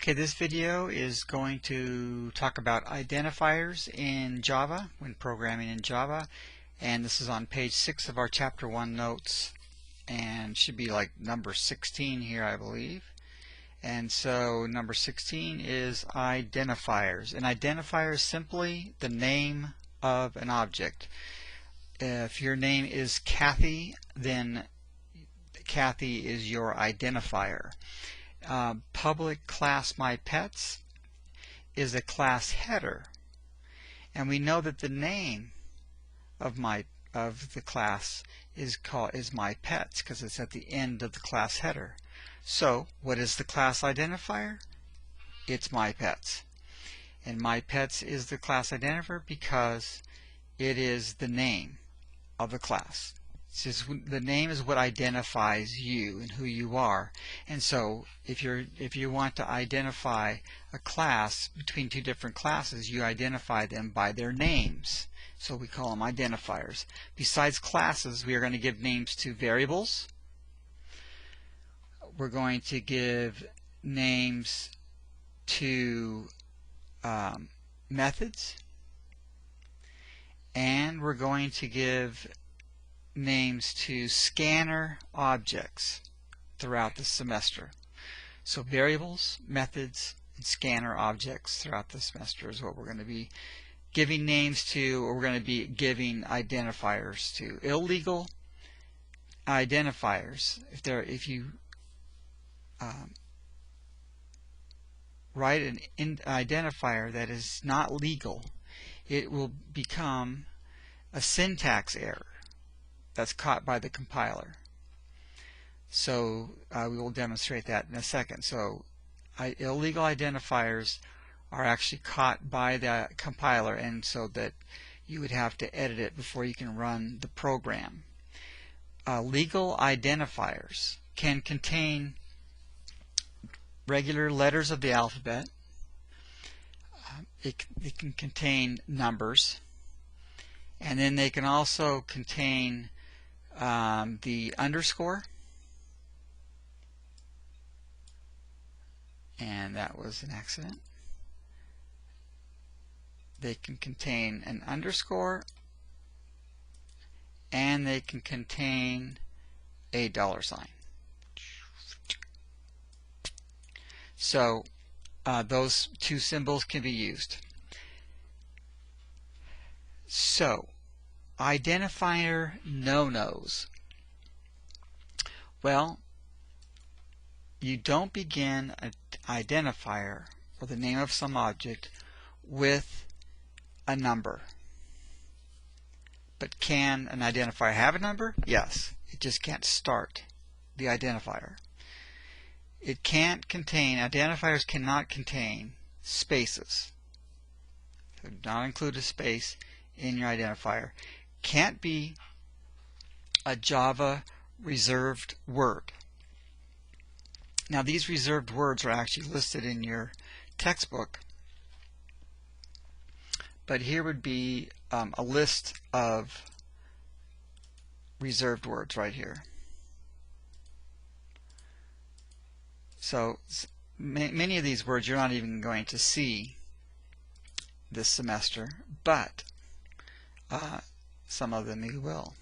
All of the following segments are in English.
Okay, this video is going to talk about identifiers in Java when programming in Java, and this is on page 6 of our chapter 1 notes, and should be like number 16 here, I believe. And so number 16 is identifiers. An identifier is simply the name of an object. If your name is Kathy, then Kathy is your identifier. Public class mypets is a class header, and we know that the name of the class is mypets because it's at the end of the class header. So what is the class identifier? It's mypets, and mypets is the class identifier because it is the name of the class. The name is what identifies you and who you are. And so if you want to identify a class between two different classes, you identify them by their names. So we call them identifiers. Besides classes, we are going to give names to variables. We're going to give names to methods, and we're going to give names to scanner objects throughout the semester. So variables, methods, and scanner objects throughout the semester is what we're going to be giving names to, or we're going to be giving identifiers to. Illegal identifiers, if you write an identifier that is not legal, it will become a syntax error that's caught by the compiler. So we will demonstrate that in a second. So illegal identifiers are actually caught by the compiler, and so that you would have to edit it before you can run the program. Legal identifiers can contain regular letters of the alphabet. It can contain numbers, and then they can also contain the underscore, and that was an accident. They can contain an underscore, and they can contain a $sign. So those two symbols can be used. So identifier no-nos. Well, you don't begin an identifier or the name of some object with a number. But can an identifier have a number? Yes. It just can't start the identifier. It can't contain, identifiers cannot contain spaces. So do not include a space in your identifier. Can't be a Java reserved word. Now these reserved words are actually listed in your textbook, but here would be a list of reserved words right here. So many of these words you're not even going to see this semester, but some of them you will.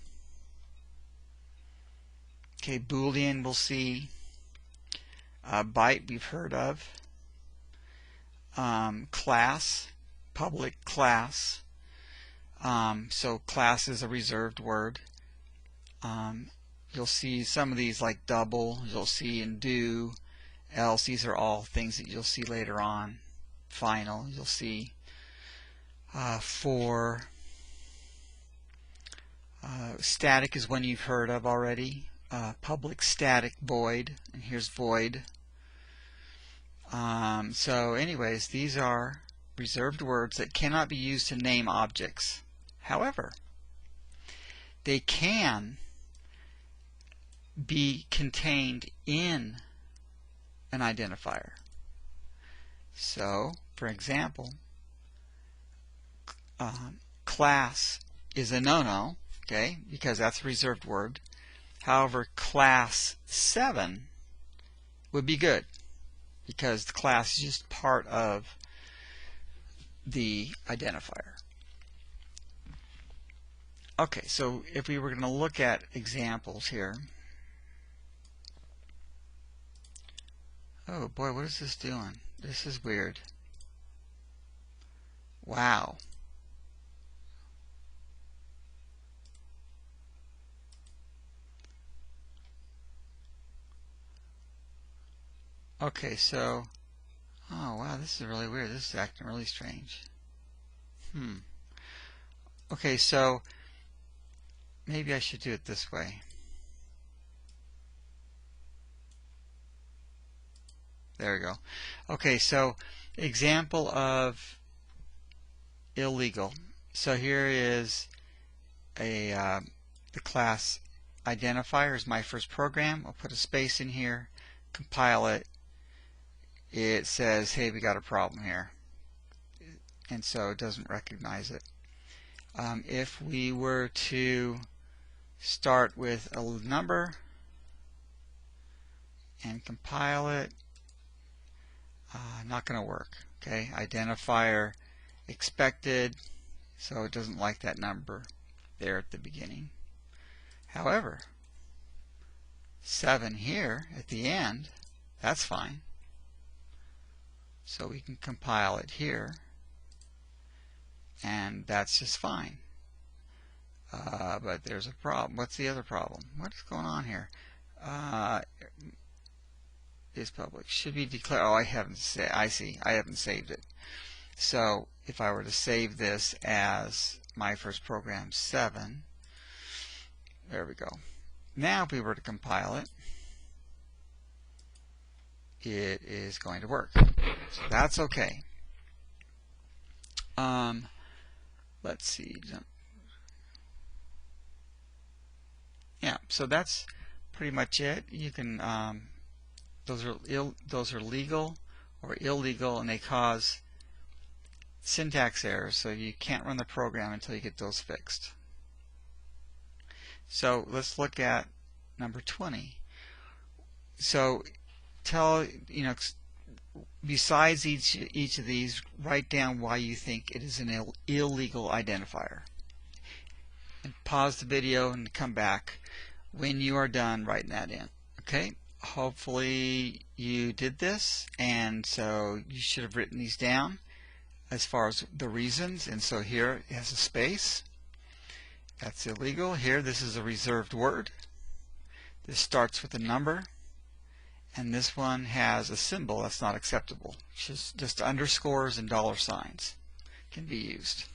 Okay, Boolean we'll see. Byte we've heard of. Class, public class. So class is a reserved word. You'll see some of these like double, you'll see in do, else. These are all things that you'll see later on. Final, you'll see. For static is one you've heard of already. Public static void, and here's void. So anyways, these are reserved words that cannot be used to name objects. However, they can be contained in an identifier. So, for example, class is a no-no, okay, because that's a reserved word. However, class 7 would be good. because the class is just part of the identifier. Okay, so if we were going to look at examples here. Oh boy, what is this doing? This is weird. Wow. Okay, so, oh wow, this is really weird. This is acting really strange. Okay, so maybe I should do it this way. There we go. Okay, so example of illegal. So here is a the class identifier is my first program. I'll put a space in here, compile it. It says, hey, we got a problem here, and so it doesn't recognize it. If we were to start with a number and compile it, not going to work. Okay, identifier expected, so it doesn't like that number there at the beginning. However, 7 here at the end, that's fine. So we can compile it here, and that's just fine. But there's a problem. What's the other problem? What is going on here? Is public. Should be declared. Oh, I haven't saved. I see. I haven't saved it. So if I were to save this as my first program 7, there we go. Now if we were to compile it, it is going to work. So that's okay. Let's see. Yeah, so that's pretty much it. You can those are legal or illegal, and they cause syntax errors, so you can't run the program until you get those fixed. So let's look at number 20. So besides each of these, write down why you think it is an illegal identifier. And pause the video and come back when you are done writing that in. Okay? Hopefully you did this, and so you should have written these down as far as the reasons. And so here it has a space. That's illegal. Here, this is a reserved word. This starts with a number, and this one has a symbol that's not acceptable. Just underscores and dollar signs can be used.